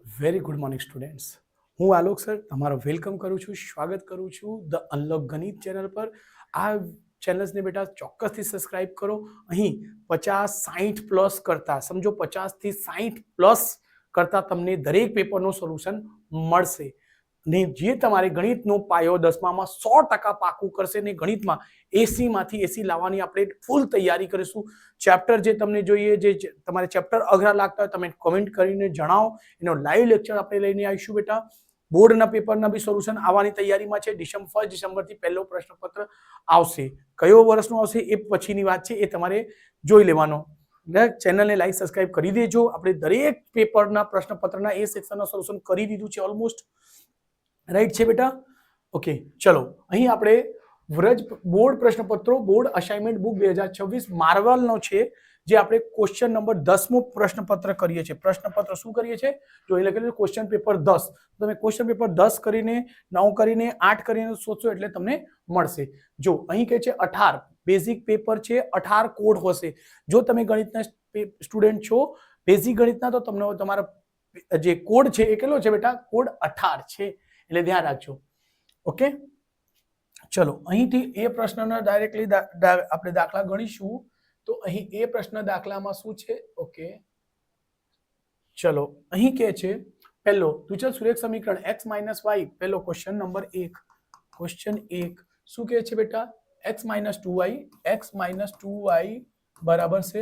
Very good morning students. હું Alok sir તમારો welcome કરું છું, સ્વાગત કરું છું ધ અનલોક ગણિત ચેનલ પર. આ ચેનલ્સને બેટા ચોક્કસથી સબસ્ક્રાઇબ કરો. અહીં 50-60 પ્લસ કરતા, સમજો 50 થી 60 પ્લસ કરતા તમને દરેક પેપરનું સોલ્યુશન મળશે. ને જે તમારે ગણિતનો પાયો 10મામાં 100% પાકું કરશે ને ગણિતમાં 80માંથી 80 લાવવાની આપણે ફૂલ તૈયારી કરીશું. ચેપ્ટર જે તમને જોઈએ, જે તમારે ચેપ્ટર અઘરા લાગતા હોય તમે કમેન્ટ કરીને જણાવો. એનો લાઈવ લેક્ચર આપણે લઈને આવીશું બેટા. બોર્ડના પેપરના બી સોલ્યુશન આવવાની તૈયારીમાં છે. 1 ડિસેમ્બરથી પહેલો પ્રશ્નપત્ર આવશે. કયો વર્ષનો આવશે એ પછીની વાત છે, એ તમારે જોઈ લેવાનો. ચેનલને લાઈક સબસ્ક્રાઇબ કરી દેજો. આપણે દરેક પેપરના પ્રશ્નપત્રના એ સેક્શનના સોલ્યુશન કરી દીધું છે ઓલમોસ્ટ. રાઈટ છે બેટા? ઓકે, ચલો અહીં આપણે વ્રજ બોર્ડ પ્રશ્નપત્રો, બોર્ડ અસાઇનમેન્ટ બુક 2026 માર્વલનો છે, જે આપણે ક્વેશ્ચન નંબર 10મો પ્રશ્નપત્ર કરીએ છીએ. પ્રશ્નપત્ર શું કરીએ છીએ? જો અહીં લખેલું ક્વેશ્ચન પેપર 10, તમે ક્વેશ્ચન પેપર 10 કરીને 9 કરીને 8 કરીને શોધશો એટલે તમને મળશે. જો અહીં કહે છે 18 બેઝિક પેપર છે, 18 કોડ હશે. જો તમે ગણિતના સ્ટુડન્ટ છો, બેઝિક ગણિતના, તો તમને તમારા જે કોડ છે એ કેટલો છે બેટા? કોડ 18 છે, એટલે ધ્યાન રાખજો. ઓકે, ચલો અહીંથી એ પ્રશ્નના ડાયરેક્ટલી આપણે દાખલા ગણીશું. તો અહીં એ પ્રશ્ન દાખલામાં શું છે? ઓકે, ચલો અહીં કે છે પહેલો દ્વિચલ સુરેખ સમીકરણ x - y. પહેલો ક્વેશ્ચન નંબર 1. ક્વેશ્ચન 1 શું કહે છે બેટા? x - 2y, x - 2y બરાબર છે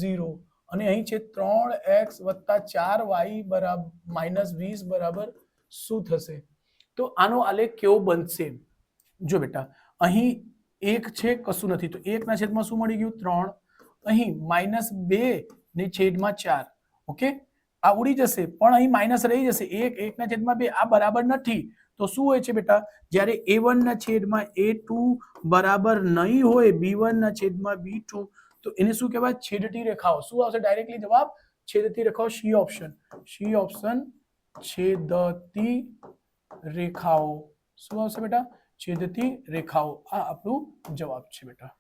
0. અને અહીં છે 3x + 4y -20 બરાબર શું થશે? તો આનો આલેખ કેવો બનશે? જો બેટા, અહીં 1 છે, કશું નથી, તો 1/છેદમાં શું મળી ગયું? 3. અહીં -2/4. ઓકે, આ ઉડી જશે, પણ અહીં માઇનસ રહી જશે. 1/2 આ બરાબર નથી. તો શું હોય છે બેટા? જ્યારે a1/a2 બરાબર નહીં હોય b1/b2, તો એને શું કહેવાય? છેદતી રેખાઓ. શું આવશે ડાયરેક્ટલી જવાબ? છેદતી રેખાઓ. સી ઓપ્શન, સી ઓપ્શન, છેદતી રેખાઓ. શું આવશે બેટા? છેદતી રેખાઓ. આ આપણું જવાબ છે બેટા.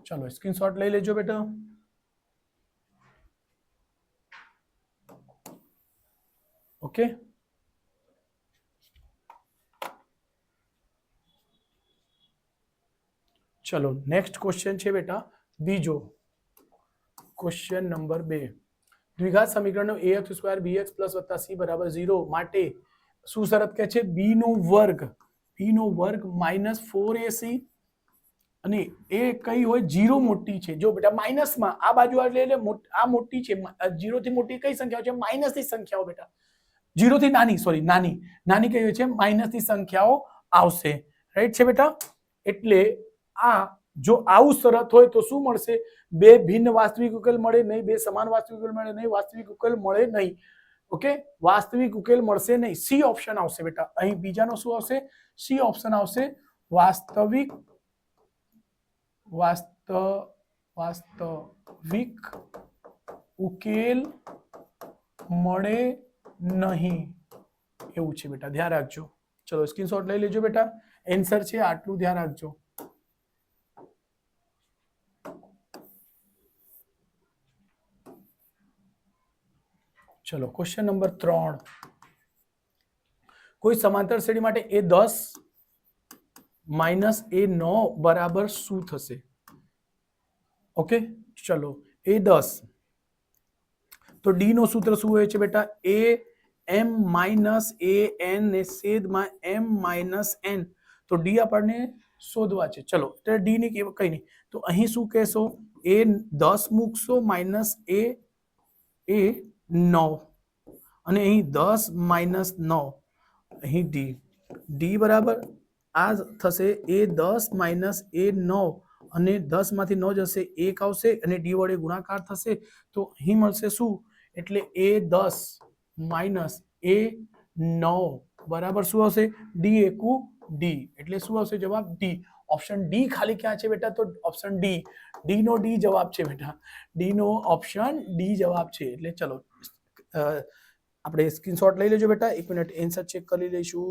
ચલો સ્ક્રીનશોટ લઈ લેજો બેટા. ઓકે, ચલો નેક્સ્ટ ક્વેશ્ચન છે બેટા બીજો. Question number 2. દ્વિઘાત સમીકરણનો ax² bx + c બરાબર 0 માટે શું શરત કહે છે? b નો વર્ગ -4ac. અને એ કઈ હોય? 0 મોટી છે. જો બેટા માઇનસમાં આ બાજુ એટલે આ મોટી છે. 0 થી મોટી કઈ સંખ્યાઓ છે? માઇનસ ની સંખ્યાઓ બેટા. 0 થી નાની, સોરી, નાની કઈ હોય છે? માઇનસ ની સંખ્યાઓ આવશે. રાઈટ છે બેટા? એટલે આ જો આવું શરત હોય તો શું મળશે? બે ભિન્ન વાસ્તવિક ઉકેલ મળે નહીં, બે સમાન વાસ્તવિક ઉકેલ મળે નહીં, વાસ્તવિક ઉકેલ મળે નહીં. ઓકે, વાસ્તવિક ઉકેલ મળશે નહીં. સી ઓપ્શન આવશે બેટા. અહીં બીજાનો શું આવશે? સી ઓપ્શન આવશે. વાસ્તવિક ઉકેલ મળે નહીં, એવું છે બેટા. ધ્યાન રાખજો. ચલો સ્ક્રીનશોટ લઈ લેજો બેટા. આન્સર છે આટલું, ધ્યાન રાખજો. ચલો ક્વેશ્ચન નંબર 3. કોઈ સમાંતર શ્રેણી માટે a10 - a9 બરાબર શું થશે? ઓકે, ચલો a10, તો d નો સૂત્ર શું હોય છે બેટા? am - an ને છેદમાં m - n. તો d આપણને શોધવા છે. ચલો એટલે d ની કઈ નહીં, તો અહીં શું કહેશો? a10 મૂકશો -a9, અને અહીં 10 - 9, અહીં d બરાબર આ થશે a10 - a9, અને 10 માંથી 9 જશે, 1 આવશે, અને d વડે ગુણાકાર થશે, તો અહીં મળશે શું? એટલે a10 - a9 બરાબર શું આવશે? d એકુ d, એટલે શું આવશે જવાબ? d. ઓપ્શન ડી ખાલી ક્યાં છે બેટા? તો ઓપ્શન ડી, ડી નો ડી જવાબ છે બેટા. ડી નો ઓપ્શન ડી જવાબ છે. એટલે ચલો આપણે સ્ક્રીનશોટ લઈ લેજો બેટા. 1 મિનિટ આન્સર ચેક કરી લઈશું.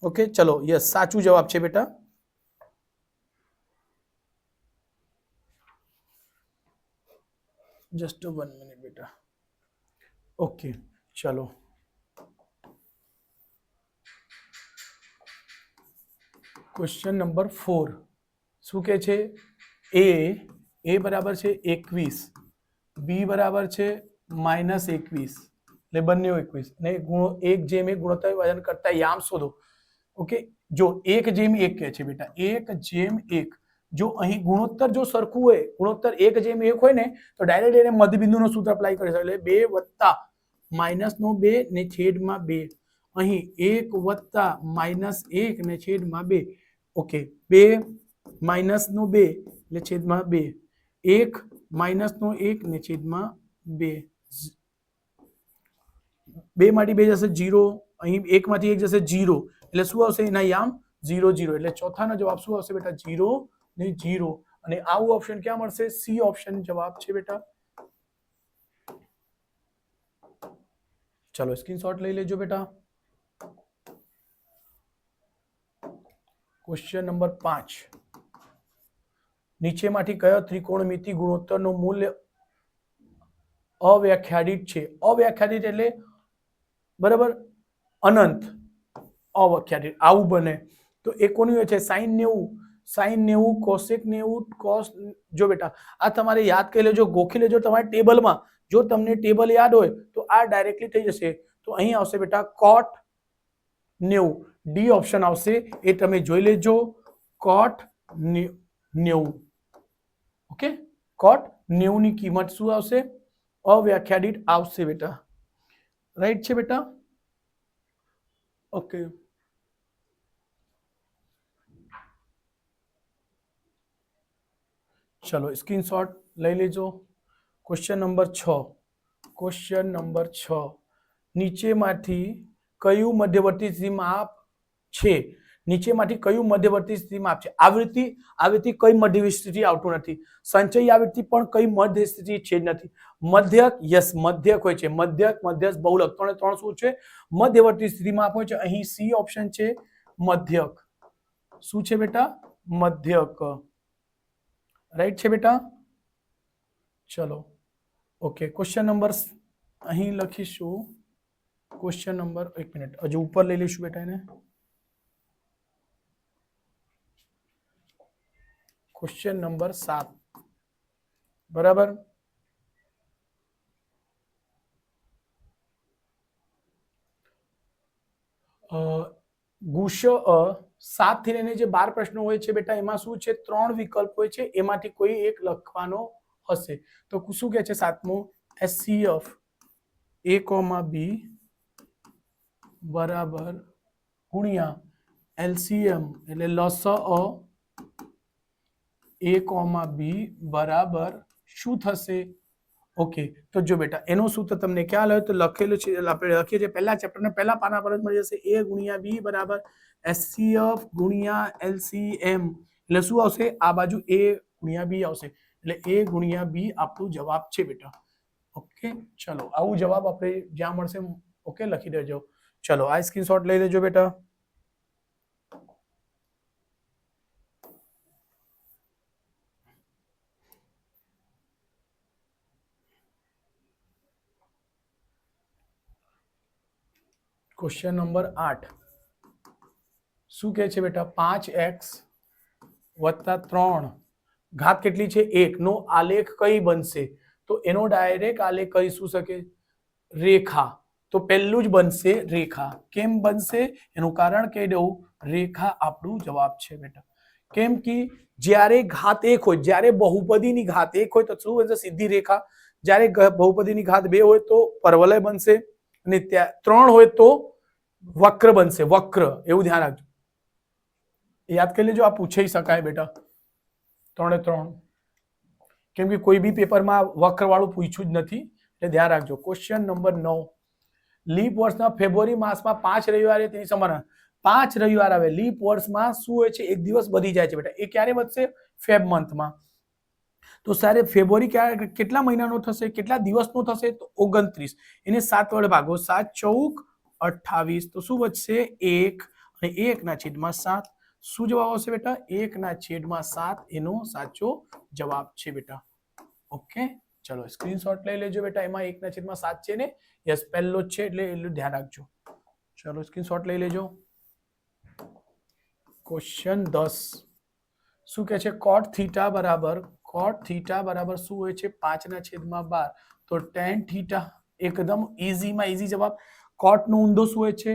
ઓકે, ચલો યસ, સાચું જવાબ છે બેટા. જસ્ટ 1 મિનિટ બેટા. ઓકે, ચલો ક્વેશ્ચન નંબર 4 શું કહે છે? એ બરાબર છે 21, બી બરાબર છે -21, એટલે બંને 21 ને એક જેમ એક ગુણોત્તર વજન કરતા યામ શોધો. ઓકે, જો 1:1 કહે છે બેટા, 1:1. જો અહીં ગુણોત્તર જો સરખું હોય, ગુણોત્તર 1:1 હોય ને તો ડાયરેક્ટ એને મધ્યબિંદુનો સૂત્ર અપ્લાય કરી શકે, એટલે 2 વત્તા -2 ને છેદમાં 2. અહીં 1 વત્તા -1 ને છેદમાં 2. ઓકે, 2 -2 એટલે છેદમાં 2, 1 -1 ને છેદમાં 2. 2 માંથી 2 જશે 0, અહીં 1 માંથી 1 જશે 0, એટલે શું આવશે? એના યામ 0 0, એટલે ચોથાનો જવાબ શું આવશે બેટા? 0 ને 0. અને આવું ઓપ્શન ક્યાં મળશે? સી ઓપ્શન જવાબ છે બેટા. ચલો સ્ક્રીનશોટ લઈ લેજો બેટા. ક્વેશ્ચન નંબર 5, નીચેમાંથી કયો ત્રિકોણમિતિ ગુણોત્તરનું મૂલ્ય અવ્યાખ્યાયિત છે? અવ્યાખ્યાયિત એટલે બરાબર અનંત, અવ્યાખ્યાયિત આવું બને તો એ કોની હોય છે? sin90, cosec 90, cos. જો બેટા આ તમારે યાદ કરી લેજો, ગોખી લેજો તમારી ટેબલમાં. જો તમને ટેબલ યાદ હોય તો આ ડાયરેક્ટલી થઈ જશે. તો અહીં આવશે બેટા cot 90, ડી ઓપ્શન આવશે, એ તમે જોઈ લેજો. cot 90. ઓકે, cot 90 ની કિંમત શું આવશે? અવ્યાખ્યાયિત આવશે બેટા. રાઈટ છે બેટા? ઓકે, ચલો સ્ક્રીનશોટ લઈ લેજો. ક્વેશ્ચન નંબર 6, નીચેમાંથી કયું મધ્યવર્તી માપ છે? નીચેમાંથી કયું મધ્યવર્તી માપ છે? આવૃત્તિ કઈ મધ્ય સ્થિતિ આવતું નથી. સંચય આવૃત્તિ પણ કઈ મધ્ય સ્થિતિ છે નથી. મધ્યક, યસ મધ્યક હોય છે. મધ્યક, મધ્યસ્થ, બહુલક, ત્રણ શું છે? મધ્યવર્તી સ્થિતિ માપ હોય છે. અહીં સી ઓપ્શન છે મધ્યક. શું છે બેટા? મધ્યક. રાઈટ છે બેટા? ચલો ઓકે, ક્વેશ્ચન નંબર અહીં લખીશું. ક્વેશ્ચન નંબર, એક મિનિટ હજુ ઉપર લઈ લઈશું બેટા એને. ક્વેશ્ચન નંબર 7 બરાબર. ગુશ 7 થી લઈને જે 12 પ્રશ્નો હોય છે બેટા, એમાં શું છે? 3 વિકલ્પ હોય છે, એમાંથી કોઈ એક લખવાનો હશે. તો શું કહે છે? 7મો, HCF A, B બરાબર ગુણ્યા LCM એટલે લસઅ A, B બરાબર શું થશે? ઓકે, તો જો બેટા એનો સૂત્ર તમને ખ્યાલ હોય તો લખેલું છે, આપણે લખીએ છીએ પહેલા ચેપ્ટરના પહેલા પાના પર જ મળી જશે. A ગુણ્યા B બરાબર HCF ગુણ્યા LCM, એટલે શું આવશે? આ બાજુ A ગુણ્યા B આવશે, એટલે A ગુણ્યા B આપણું જવાબ છે બેટા. ઓકે, ચલો આવું જવાબ આપણે જ્યાં મળશે ઓકે લખી દેજો. ચલો આ સ્ક્રીનશોટ લઈ લેજો બેટા. ક્વેશ્ચન નંબર 8 શું કહે છે બેટા? 5x વત્તા 3 ઘાત કેટલી છે? 1 નો આલેખ કઈ બનશે? તો એનો ડાયરેક્ટ આલેખ કહી શું શકે? રેખા. તો પહેલું જ બનશે રેખા. કેમ બનશે? એનું કારણ કહી દઉં, રેખા આપણું જવાબ છે બેટા. કેમ કે જ્યારે ઘાત 1 હોય, જ્યારે બહુપદીની ઘાત 1 હોય તો શું બનશે? સીધી રેખા. જ્યારે બહુપદીની ઘાત 2 હોય તો પરવલય બનશે, અને 3 હોય તો વક્ર બનશે. વક્ર, એવું ધ્યાન રાખજો, યાદ કરી લેજો. આ પૂછાઈ શકાય બેટા 3 કેમ કે કોઈ બી પેપરમાં વક્ર વાળું પૂછ્યું જ નથી, એટલે ધ્યાન રાખજો. ક્વેશ્ચન નંબર 9, લીપ વર્ષના ફેબ્રુઆરી માસમાં 5 રવિવારે તેની સમાન 5 રવિવાર આવે. લીપ વર્ષમાં શું હોય છે? એક દિવસ વધી જાય છે બેટા. એ ક્યારે વધશે? ફેબ મંથમાં. તો સારે ફેબ્રુઆરી કેટલા મહિનાનો થશે? કેટલા દિવસનો થશે? તો 29. એને 7 વડે ભાગો, 7 ચોક 28. તો શું વધશે? 1, અને 1/7. શું જવાબ આવશે બેટા? 1/7 એનો સાચો જવાબ છે બેટા. ઓકે, ચલો સ્ક્રીનશોટ લઈ લેજો બેટા, એમાં 1/7 છે ને, યસ પહેલો જ છે એટલે એટલું ધ્યાન રાખજો. ચલો સ્ક્રીનશોટ લઈ લેજો. ક્વેશ્ચન 10 શું કહે છે? કોટ થીટા બરાબર શું હોય છે? 5/12. તો ટેન થીટા એકદમ ઈઝીમાં ઈઝી જવાબ. કોટ નો ઊંધો શું હોય છે?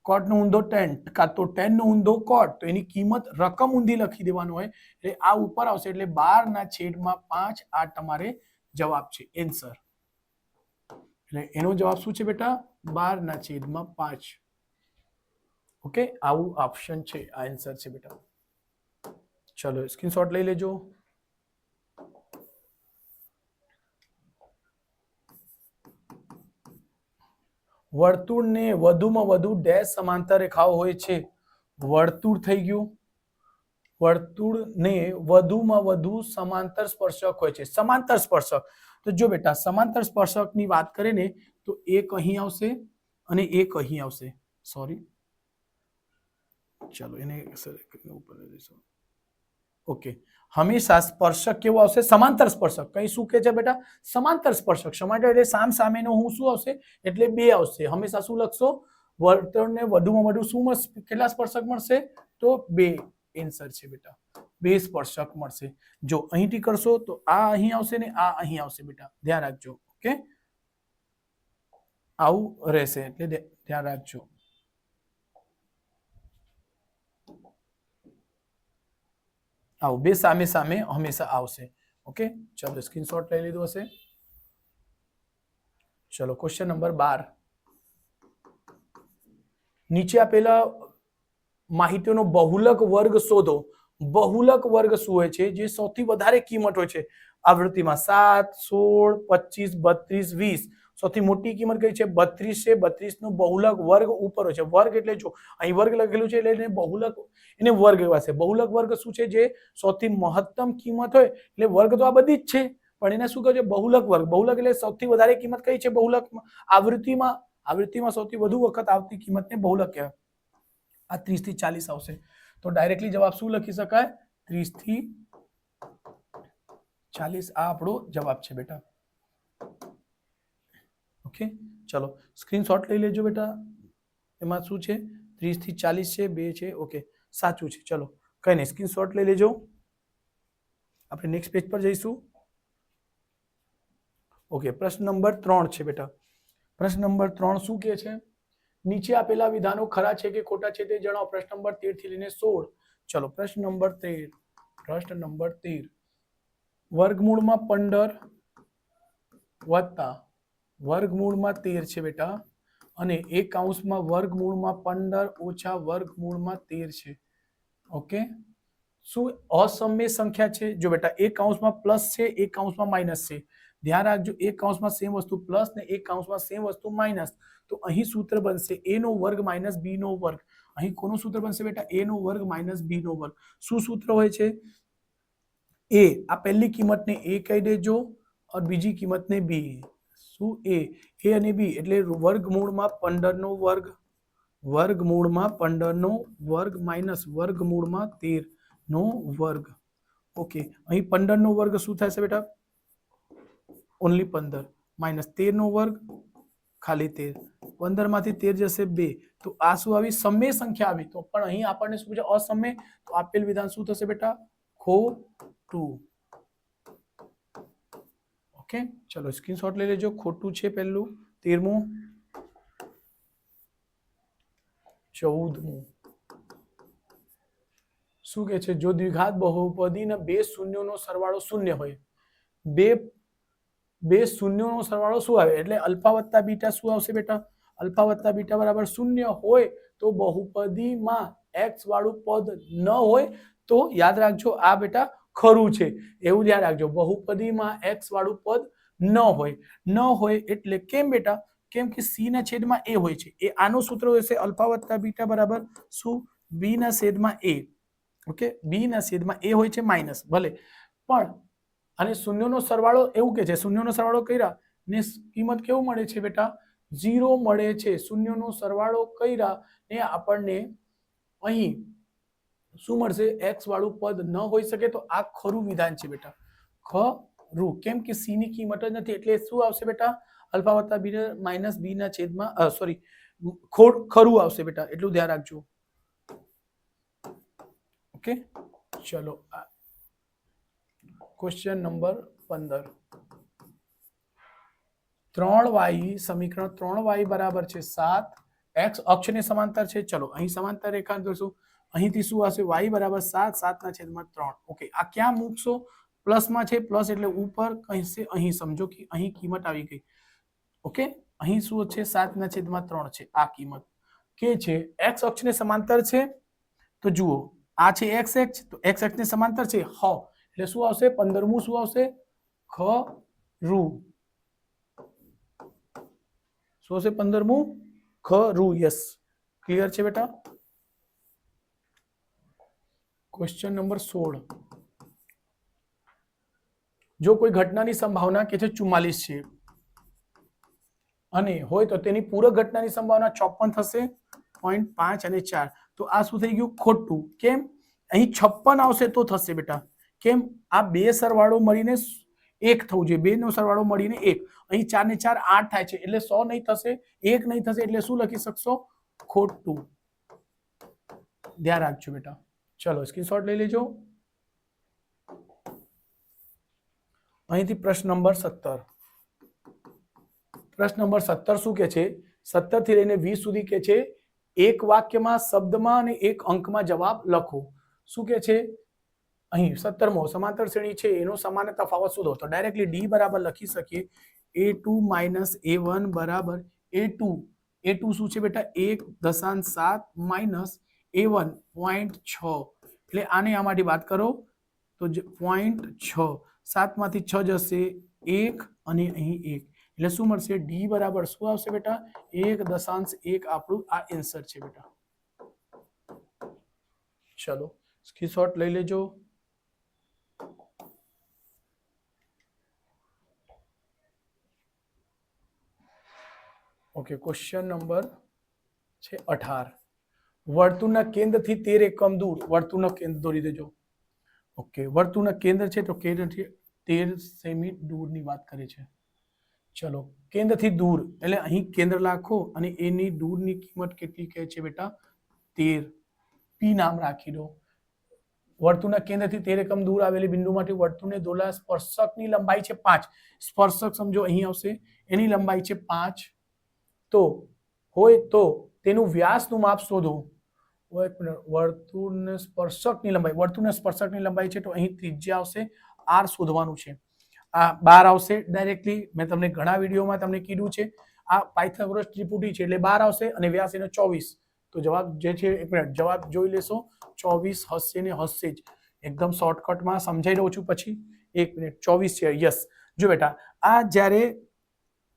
કોટ નો ઊંધો ટેન, કાં તો ટેન નો ઊંધો કોટ, તો એની કિંમત રકમ ઊંધી લખી દેવાનું હોય એટલે આ ઉપર આવશે એટલે 12/5 આ તમારે જવાબ છે, એન્સર. એટલે એનો જવાબ શું છે બેટા? 12/5. ઓકે, આવું ઓપ્શન છે, આ આન્સર છે બેટા. ચલો સ્ક્રીનશોટ લઈ લેજો. વર્તુળને વધુમાં વધુ ડેશ સમાંતર રેખાઓ હોય છે. વર્તુળ થઈ ગયું. વર્તુળને વધુમાં વધુ સમાંતર સ્પર્શક હોય છે. સમાંતર સ્પર્શક, તો જો બેટા સમાંતર સ્પર્શકની વાત કરીએ ને તો એક અહીં આવશે અને એક અહીં આવશે. સોરી, ચલો એને ઉપર લઈ જઈશું. ઓકે, હંમેશા સ્પર્શક કેવો આવશે? સમાંતર સ્પર્શક. કઈ શું કે છે બેટા? સમાંતર સ્પર્શક. સમાંતર એટલે સામ સામેનો હું શું આવશે એટલે 2 આવશે. હંમેશા શું લખશો? વર્તુળને વધુમાં વધુ શું મળશે? કેટલા સ્પર્શક મળશે? તો 2. આન્સર છે બેટા, 2 સ્પર્શક મળશે. જો અહીંથી કરશો તો આ અહીં આવશે ને આ અહીં આવશે બેટા, ધ્યાન રાખજો. ઓકે, આવું રહેશે એટલે ધ્યાન રાખજો. આવું 2 સામે સામે હંમેશા આવશે. ઓકે, ચલો સ્ક્રીનશોટ લઈ લીધો હશે. ચલો ક્વેશ્ચન નંબર 12. નીચે આપેલા માહિતીનો બહુલક વર્ગ શોધો. બહુલક વર્ગ શું હોય છે? જે સૌથી વધારે કિંમત હોય છે આવૃત્તિમાં. 7, 16, 25, 32, 20. સૌથી મોટી કિંમત કઈ છે? 32 છે. 32 નો બહુલક વર્ગ ઉપર હોય છે. વર્ગ એટલે જો અહીં વર્ગ લખેલું છે એટલે એને બહુલક, એને વર્ગ કહેવાશે. બહુલક વર્ગ શું છે? જે સૌથી મહત્તમ કિંમત હોય એટલે વર્ગ તો આ બધી જ છે, પણ એને શું કહે છે? બહુલક વર્ગ. બહુલક એટલે સૌથી વધારે કિંમત કઈ છે? બહુલક આવૃત્તિમાં સૌથી વધુ વખત આવતી કિંમતને બહુલક કહેવાય. આ 30 થી 40 આવશે. તો ડાયરેક્ટલી જવાબ શું લખી શકાય? 30 થી 40 આ આપણો જવાબ છે બેટા. ઓકે, ચલો સ્ક્રીનશોટ લઈ લેજો બેટા. એમાં શું છે? 30 થી 40 છે, 2 છે. ઓકે, સાચું છે. ચલો કઈ નહીં, સ્ક્રીનશોટ લઈ લેજો. આપણે નેક્સ્ટ પેજ પર જઈશું. ઓકે, પ્રશ્ન નંબર 3 છે બેટા. પ્રશ્ન નંબર 3 શું કહે છે? નીચે આપેલા વિધાનો ખરા છે કે ખોટા છે તે જણાવો. પ્રશ્ન નંબર 13 થી લઈને 16. ચલો પ્રશ્ન નંબર 13. વર્ગમૂળમાં 15 વત્તા વર્ગમૂળમાં 13 છે બેટા, અને એક કૌંસમાં વર્ગમૂળમાં 15 ઓછા વર્ગમૂળમાં 13 છે. ઓકે, શું અસમય સંખ્યા છે? જો બેટા એક કૌંસમાં પ્લસ છે, એક કૌંસમાં માઇનસ છે. ધ્યાન રાખજો, એક કૌંસમાં સેમ વસ્તુ પ્લસ ને એક કૌંસમાં સેમ વસ્તુ માઇનસ. તો અહીં સૂત્ર બનશે a નો વર્ગ માઇનસ b નો વર્ગ. અહીં કોનું સૂત્ર બનશે બેટા? a નો વર્ગ માઇનસ b નો વર્ગ. શું સૂત્ર હોય છે? a, આ પહેલી કિંમતને a કહી દેજો और બીજી કિંમતને b. શું? a અને b એટલે વર્ગમૂળમાં 15 નો વર્ગ, વર્ગમૂળમાં 15 નો વર્ગ માઇનસ વર્ગમૂળમાં 13 નો વર્ગ. ઓકે, અહીં 15 નો વર્ગ શું થશે બેટા? ઓનલી 15 માઇનસ 13 નો વર્ગ ખાલી 13. 15 માંથી 13 જશે 2. તો આ શું આવી? સમય સંખ્યા આવી. તો પણ અહીં આપણને શું પૂછે? અસમય. તો આપેલ વિધાન શું થશે બેટા? ખોટું. ઓકે, ચલો સ્ક્રીનશોટ લઈ લેજો. ખોટું છે પહેલું. 13મું, 14મું શું કે છે? જો દ્વિઘાત બહુપદીના 2 શૂન્યોનો સરવાળો શૂન્ય હોય, બે શૂન્યોનો સરવાળો શું આવે? એટલે અલ્ફા વત્તા બીટા શું આવશે બેટા? અલ્ફા વત્તા બીટા બરાબર 0 હોય તો બહુપદીમાં x વાળું પદ ન હોય તો યાદ રાખજો આ બેટા ખરું છે, એવું ધ્યાન રાખજો. બહુપદીમાં x વાળું પદ ન હોય એટલે કેમ બેટા? કેમ કે c ના છેદમાં a હોય છે. એ આનું સૂત્ર હશે અલ્ફા વત્તા બીટા બરાબર શું? b ના છેદમાં a. ઓકે, b ના છેદમાં a હોય છે માઇનસ, ભલે પણ અને શૂન્યનો સરવાળો એવું કે છે, શૂન્યનો સરવાળો કર્યા ને કિંમત કેવું મળે છે બેટા? 0 મળે છે. શૂન્યનો સરવાળો કર્યા ને આપણને અહીં શું મળશે? x વાળું પદ ન હોઈ શકે. તો આ ખરું વિધાન છે બેટા, ખરું રૂ, કેમ કે સી ની કિંમત જ નથી એટલે શું આવશે બેટા? અલ્ફા વત્તા બી માઇનસ બી ના છેદમાં સોરી ખરું આવશે બેટા, એટલું ધ્યાન રાખજો. ઓકે, ચલો ક્વેશ્ચન નંબર 15. 3y સમીકરણ 3y બરાબર છે 7, x અક્ષને સમાંતર છે. ચલો અહીં સમાંતર રેખા દોરશું. અહીંથી શું આવશે? y બરાબર 7, 7 ના છેદમાં 3. ઓકે, આ ક્યાં મૂકશો? પ્લસમાં છે, પ્લસ એટલે ઉપર કહીશે. અહીં સમજો કે અહીં કિંમત આવી ગઈ. ઓકે, અહીં શું છે? 7 ના છેદમાં 3 છે આ કિંમત. કે છે x અક્ષને સમાંતર છે, તો જુઓ આ છે x અક્ષ, તો x અક્ષને સમાંતર છે હ, એટલે શું આવશે? 15મું શું આવશે? ખરું. શું હશે? 15મું ખરું. યસ, ક્લિયર છે બેટા? Question number 16. જો કોઈ ઘટનાની સંભાવના કે છે 44 છે અને હોય તો તેની પૂરક ઘટનાની સંભાવના 54 થશે, 0.5 અને 4. તો આ શું થઈ ગયું? ખોટું. કેમ? અહીં 56 આવશે તો થશે બેટા. કેમ? આ બે સરવાળો મળીને 1 થવું જોઈએ, બે નો સરવાળો મળીને 1. અહીં 4 ને 4 8 થાય છે એટલે 100 નહીં થશે, 1 નહીં થશે એટલે શું લખી શકશો? ખોટું. ધ્યાન રાખજો બેટા. ચલો સ્ક્રીનશોટ લઈ લેજો. અહીંથી પ્રશ્ન નંબર 17. પ્રશ્ન નંબર 17 શું કે છે? 17 થી લઈને 20 સુધી કે છે એક વાક્યમાં, શબ્દમાં અને એક અંકમાં જવાબ લખો. શું કે છે? અહીં 17મો સમાંતર શ્રેણી છે એનો સમાન તફાવત શોધો. તો ડાયરેક્ટલી ડી બરાબર લખી શકીએ a2 માઇનસ a1 બરાબર a2. a2 શું છે બેટા? 1.7 માઇનસ a1 0.6. એટલે આને આમાંથી બાદ કરો તો 0.6. 7 માંથી 6 જશે 1 અને અહીં 1, એટલે શું મળશે? ડી બરાબર શું આવશે બેટા? 1.1. આપણું આ આન્સર છે બેટા. ચલો સ્ક્રીનશોટ લઈ લેજો. ઓકે, ક્વેશ્ચન નંબર છે 18. વર્તુળના કેન્દ્રથી 13 એકમ દૂર, વર્તુળનો કેન્દ્ર દોરી દેજો. ઓકે, વર્તુળના કેન્દ્ર છે તો કેન્દ્રથી 13 સેમી દૂરની વાત કરે છે. ચલો, કેન્દ્રથી દૂર એટલે અહીં કેન્દ્ર રાખો અને એની દૂરની કિંમત કેટલી કહે છે બેટા? 13. પી નામ રાખી દો. વર્તુળના કેન્દ્રથી 13 એકમ દૂર આવેલી બિંદુમાંથી વર્તુળને દોરેલા સ્પર્શકની લંબાઈ છે 5. સ્પર્શક સમજો અહીં આવશે, એની લંબાઈ છે 5. તો હોય તો તેનું વ્યાસનું માપ શોધો. વર્તુળને સ્પર્શકની લંબાઈ, વર્તુળને સ્પર્શકની લંબાઈ છે તો અહીં ત્રિજ્યા આવશે r શોધવાનું છે. આ 12 આવશે ડાયરેક્ટલી. મેં તમને ઘણા વિડીયોમાં તમને કીધું છે આ પાયથાગોરસ ત્રિપુટી છે એટલે 12 આવશે અને વ્યાસ એનો 24. તો જવાબ જે છે, એક મિનિટ જવાબ જોઈ લેશો, 24 હશે ને હશે જ. એકદમ શોર્ટકટમાં સમજાઈ દઉં છું પછી. એક મિનિટ, 24 છે. યસ. જો બેટા, આ જ્યારે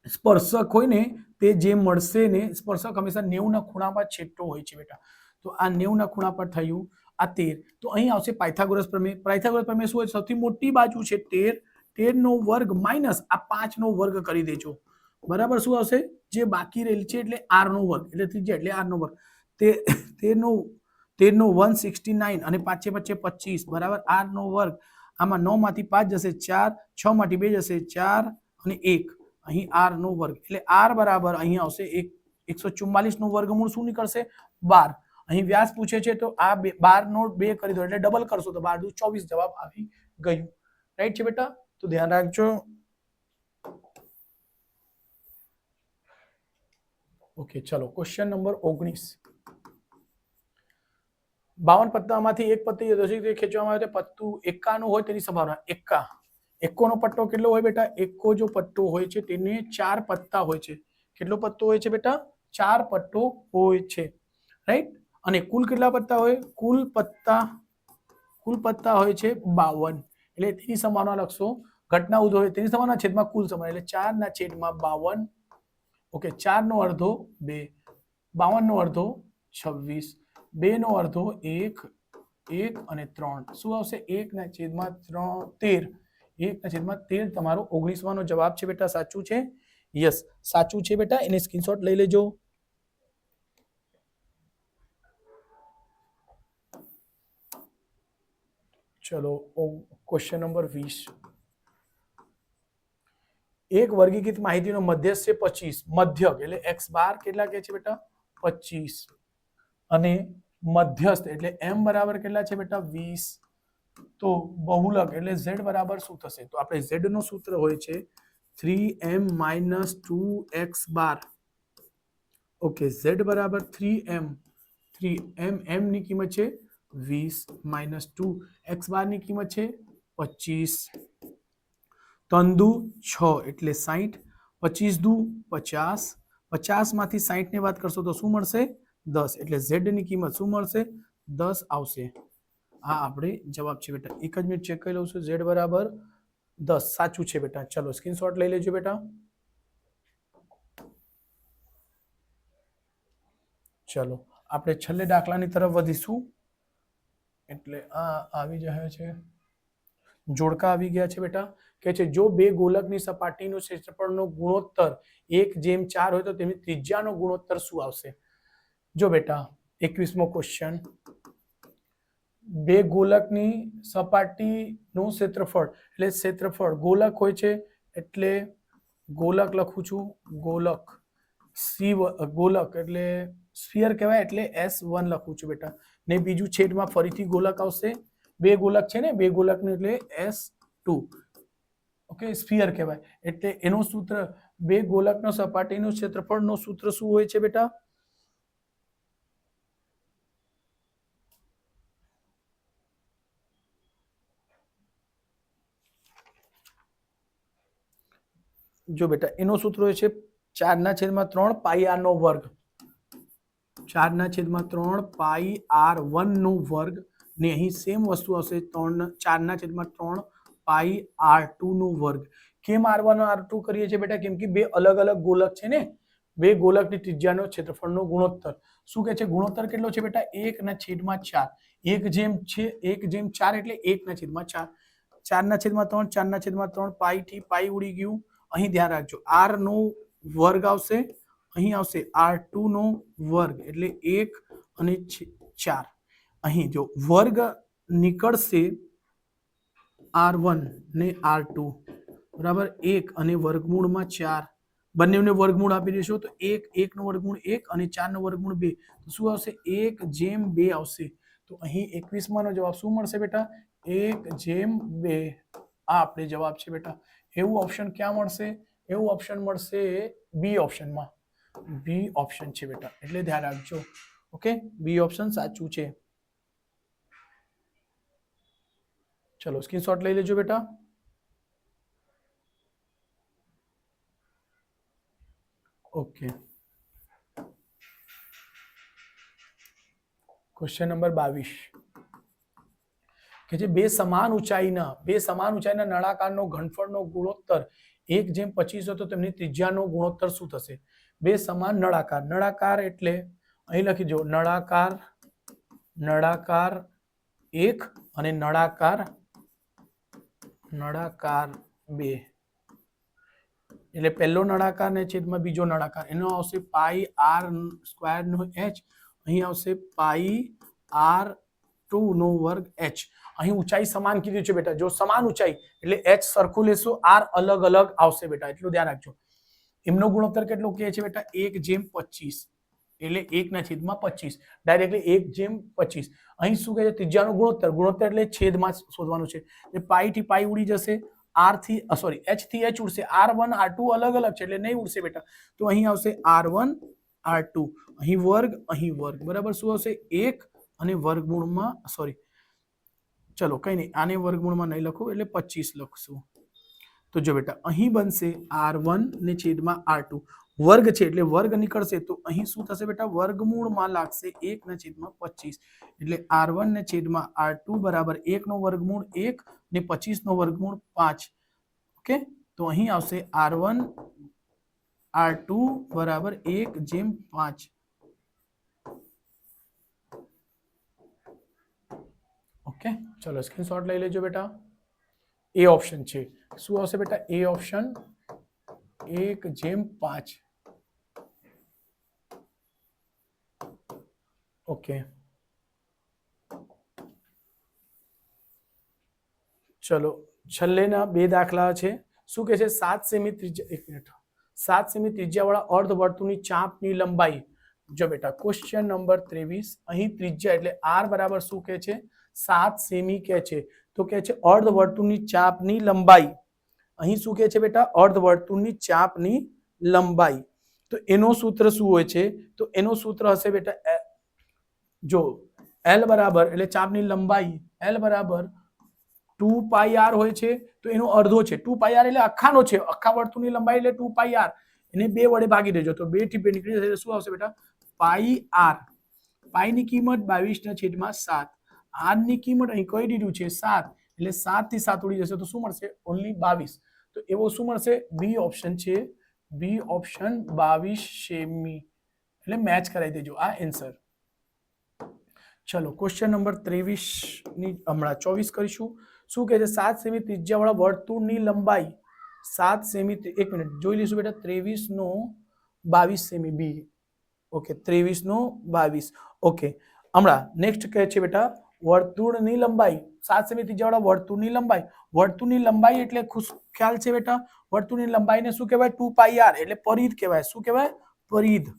સ્પર્શક હોય ને તે જે મળશે ને, સ્પર્શક હંમેશા 90 ના ખૂણા પર છેદતો હોય છે બેટા. તો આ 90 ના ખૂણા પર થયું આ 13. તો અહીં આવશે પાયથાગોરસ પ્રમેય. પાયથાગોરસ પ્રમેય શું હોય? સૌથી મોટી બાજુ છે 13, 13 નો વર્ગ માઇનસ આ 5 નો વર્ગ કરી દેજો. બરાબર શું આવશે? જે બાકી રહેલ છે એટલે r નો વર્ગ, એટલે ત્રિજ્યા એટલે r નો વર્ગ. તે 13 નો 169 અને 5 વચ્ચે 25 બરાબર r નો વર્ગ. આમાં 9 માંથી 5 જશે 4, 6 માંથી 2 જશે 4 અને 1. અહીં r નો વર્ગ એટલે r બરાબર અહીં આવશે 144 નું વર્ગમૂળ શું નીકળશે? 12. અહીં વ્યાસ પૂછે છે તો આ 12 નો 2 કરી દો એટલે ડબલ કરશો તો 12 × 24 જવાબ આવી ગયું. રાઈટ છે બેટા? તો ધ્યાન રાખજો. ઓકે, ચલો ક્વેશ્ચન નંબર 19. 52 પત્તામાંથી એક પત્તી રસીદ ખેંચવામાં આવે તો પત્તું 51 હોય તેની સંભાવના. એકોનો પટ્ટો કેટલો હોય બેટા? એકો જો પટ્ટો હોય છે તેને 4 પત્તા હોય છે. કેટલો પત્તો હોય છે બેટા? 4 પટ્ટો હોય છે. રાઈટ? અને કુલ કેટલા પત્તા હોય? કુલ પત્તા હોય છે 52. એટલે તેની સંભાવના લખશો. ઘટના ઉદ્ભવે તેની સંભાવના છેદમાં કુલ સંભાવના એટલે 4 ના છેદમાં 52. ઓકે, 4 નો અડધો 2, 52 નો અડધો 26, 2 નો અડધો 1, 1 અને 3 શું આવશે? 1 ના છેદમાં 13. 1 ના છેદમાં 13 તમારો 19 નો જવાબ છે બેટા. સાચું છે? યસ, સાચું છે બેટા. એને સ્ક્રીનશોટ લઈ લેજો. ચલો ક્વેશ્ચન નંબર 20. એક વર્ગીકૃત માહિતીનો મધ્યસ્થ છે 25, મધ્યક એટલે x બાર કેટલા કહે છે બેટા 25, અને મધ્યસ્થ એટલે m બરાબર કેટલા છે બેટા 20, તો બહુલક એટલે z બરાબર શું થશે? તો આપણે z નું સૂત્ર હોય છે 3m - 2x બાર. ઓકે, z બરાબર 3m m ની કિંમત છે 20 - 2 x બાર ની કિંમત છે 25, 3 દુ 6 એટલે 60, 25 દુ 50, 50 માંથી 60 ને બાદ કરશો તો શું મળશે? 10, એટલે z ની કિંમત શું મળશે? 10 આવશે. આ આપણે જવાબ છે બેટા. એક જ મિનિટ ચેક કરી લઉં છું. z બરાબર 10 સાચું છે બેટા. ચલો સ્ક્રીનશોટ લઈ લેજો બેટા. ચલો આપણે છેલ્લે દાખલાની તરફ વધીશું. એટલે આ આવી જાય છે, જોડકા આવી ગયા છે બેટા. કે છે જો બે ગોલકની સપાટીનું ક્ષેત્રફળનો ગુણોત્તર 1:4 હોય તો તેની ત્રિજ્યાનો ગુણોત્તર શું આવશે? જો બેટા 21મો ક્વેશ્ચન, બે ગોલકની સપાટીનું ક્ષેત્રફળ એટલે ક્ષેત્રફળ ગોલક હોય છે એટલે ગોલક લખું છું, ગોલક ગોલક એટલે સ્ફિયર કહેવાય એટલે S1 લખું છું બેટા, ને બીજું છેદમાં ફરીથી ગોલક આવશે. બે ગોલક છે ને, બે ગોલકનું એટલે S2. ઓકે, સ્ફિયર કહેવાય એટલે એનું સૂત્ર બે ગોલકનો સપાટીનું ક્ષેત્રફળનું સૂત્ર શું હોય છે બેટા? જો બેટા એનો સૂત્ર હોય છે 4/3 પાઈ r નો વર્ગ, 4/3 પાઈ r1 નો વર્ગ, ને અહીં સેમ વસ્તુ આવશે 4/3 પાઈ r2 નો વર્ગ. કેમ r1 r2 કરીએ છીએ બેટા? કેમ કે બે અલગ અલગ ગોલક છે ને, બે ગોલકની ત્રિજ્યાનો ક્ષેત્રફળનો ગુણોત્તર શું કહે છે? ગુણોત્તર કેટલો છે બેટા? 1/4. 1/4 એટલે 1/4. 4/3 4/3 પાઈ થી પાઈ ઉડી ગયું. અહીં ધ્યાન રાખજો, r નો વર્ગ આવશે, અહીં આવશે r2 નો વર્ગ એટલે 1 અને 4. અહીં જો વર્ગ નીકળશે r1 ને r2 બરાબર 1 અને વર્ગમૂળમાં 4, બંનેને વર્ગમૂળ આપી દેશો તો 1 નો વર્ગમૂળ 1 અને 4 નો વર્ગમૂળ 2, તો શું આવશે? 1/2 આવશે. તો અહીં 21માં નો જવાબ શું મળશે બેટા? 1/2. આ આપણે જવાબ છે બેટા. એવું ઓપ્શન ક્યાં મળશે? એવું ઓપ્શન મળશે બી ઓપ્શનમાં. બી ઓપ્શન છે બેટા, એટલે ધ્યાન રાખજો. ઓકે, બી ઓપ્શન સાચું છે. ચલો સ્ક્રીનશોટ લઈ લેજો બેટા. ઓકે, ક્વેશ્ચન નંબર 22 કે જે બે સમાન ઊંચાઈના નળાકારનો ઘનફળનો ગુણોત્તર 1:25 હતો, તેમની ત્રિજ્યાનો ગુણોત્તર શું થશે? બે સમાન નળાકાર એટલે અહીં લખી દો નળાકાર 1 અને નળાકાર 2. એટલે પહેલો નળાકાર ને છેદમાં બીજો નળાકાર, એનો આવશે પાઈ r² નો h, અહીં આવશે પાઈ r2 નો વર્ગ h. અહીં ઊંચાઈ સમાન કીધું છે બેટા. જો સમાન ઊંચાઈ એટલે h સરખું લેશો, r અલગ અલગ આવશે બેટા, એટલું ધ્યાન રાખજો. એમનો ગુણોત્તર કેટલો કહે છે બેટા? 1:25 એટલે 1/25, ડાયરેક્ટલી 1:25. અહીં શું કહે છે? ત્રિજ્યાનો ગુણોત્તર એટલે છેદમાં શોધવાનું છે. એટલે પાઈ થી પાઈ ઉડી જશે, h થી h ઉડશે, r1 r2 અલગ અલગ છે એટલે નહીં ઉડશે બેટા. તો અહીં આવશે r1 r2, અહીં વર્ગ બરાબર શું આવશે? 1 અને વર્ગમૂળમાં ચલો કઈ નહીં, આને વર્ગમૂળમાં નહીં લખું એટલે 25 લખશું. તો જો બેટા અહીં બનશે r1 ને છેદમાં r2, વર્ગ છે એટલે વર્ગ નીકળશે તો અહીં શું થશે બેટા? વર્ગમૂળમાં લાગશે 1/25, એટલે r1 ને છેદમાં r2 બરાબર 1 નો વર્ગમૂળ 1 ને 25 નો વર્ગમૂળ 5. ઓકે, તો અહીં આવશે r1 r2 બરાબર 1/5. ઓકે, ચલો સ્ક્રીનશોટ લઈ લેજો બેટા. એ ઓપ્શન છે. શું આવશે બેટા? એ ઓપ્શન 1/5. ઓકે, ચલો છેલ્લેના બે દાખલા છે. શું કહે છે 7 સેમી ત્રિજ્યા, 1 મિનિટ, 7 સેમી ત્રિજ્યાવાળા અર્ધવર્તુળની ચાપની લંબાઈ. જો બેટા ક્વેશ્ચન નંબર 23, અહીં ત્રિજ્યા એટલે r બરાબર શું કહે છે 7 સેમી કહે છે. તો કહે છે અર્ધવર્તુળની ચાપની લંબાઈ. અહીં શું કહે છે બેટા અર્ધવર્તુળની ચાપની લંબાઈ. તો એનો સૂત્ર શું હોય છે? તો એનો સૂત્ર હશે બેટા જો L બરાબર એટલે ચાપની લંબાઈ L બરાબર 2 પાઈ r હોય છે. તો એનો અડધો છે 2 પાઈ r એટલે આખાનો છે, આખા વર્તુળની લંબાઈ એટલે 2 પાઈ r. એને 2 વડે ભાગી દેજો તો 2 થી 2 નીકળી જશે. શું આવશે બેટા પાઈ r. પાઈ ની કિંમત 22/7. r ની કિંમત અહીં કહી દીધું છે 7 એટલે 7 થી 7 ઉડી જશે તો શું મળશે ઓન્લી 22. તો એવો શું મળશે બી ઓપ્શન છે, બી ઓપ્શન 22 સેમી એટલે મેચ કરાવી દેજો આ આન્સર. ચલો ક્વેશ્ચન નંબર 23 ની હમણાં 24 કરીશું. શું કહે છે 7 સેમી ત્રિજ્યાવાળા વર્તુળની લંબાઈ 7 સેમી, 1 મિનિટ જોઈ લઈશું બેટા 23 નો 22 સેમી બી. ઓકે 23 નો 22. ઓકે હમણાં નેક્સ્ટ કહે છે બેટા વર્તુળની લંબાઈ 7 સેમી ત્રિજ્યાવાળા વર્તુળની લંબાઈ. વર્તુળની લંબાઈ એટલે ખ્યાલ છે બેટા વર્તુળની લંબાઈને શું કહેવાય 2 પાઈ r એટલે પરિધ કહેવાય. શું કહેવાય પરિધ.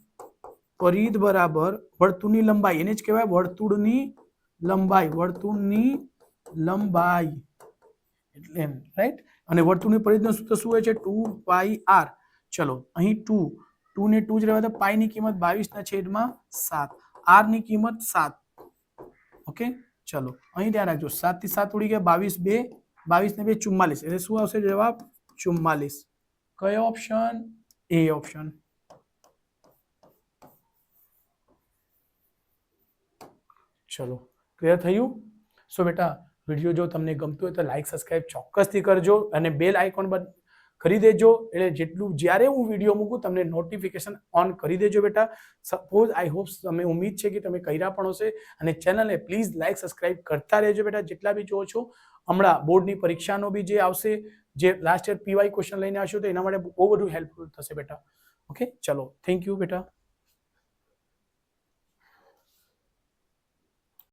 પરિધ બરાબર વર્તુળની લંબાઈ એને જ કહેવાય વર્તુળની લંબાઈ. વર્તુળની લંબાઈ એટલે એમ રાઈટ. અને વર્તુળની પરિધનું સૂત્ર શું હોય છે 2 પાઈ r. ચલો અહીં 2 ને 2 જ રહેવા દો. પાઈ ની કિંમત 22/7, r ની કિંમત 7. ઓકે ચલો અહીં ધ્યાન રાખજો 7 થી 7 ઉડી ગયા 22 ને 2 44 એટલે શું આવશે જવાબ 44. કયો ઓપ્શન? એ ઓપ્શન. ચલો ક્લિયર થયું? સો બેટા વિડીયો જો તમને ગમતું હોય તો લાઈક સબસ્ક્રાઇબ ચોક્કસથી કરજો અને બેલ આઇકોન કરી દેજો એટલે જેટલું જ્યારે હું વિડીયો મૂકું તમને નોટિફિકેશન ઓન કરી દેજો બેટા. સપોઝ આઈ હોપ તમે ઉમ્મીદ છે કે તમે કર્યા પણ હશે અને ચેનલને પ્લીઝ લાઈક સબસ્ક્રાઇબ કરતા રહેજો બેટા જેટલા બી જોવો છો. હમણાં બોર્ડની પરીક્ષાનો બી જે આવશે જે લાસ્ટ યર પીવાય ક્વેશ્ચન લઈને આવશો તો એના માટે બહુ બધું હેલ્પફુલ થશે બેટા. ઓકે ચલો થેન્ક યુ બેટા.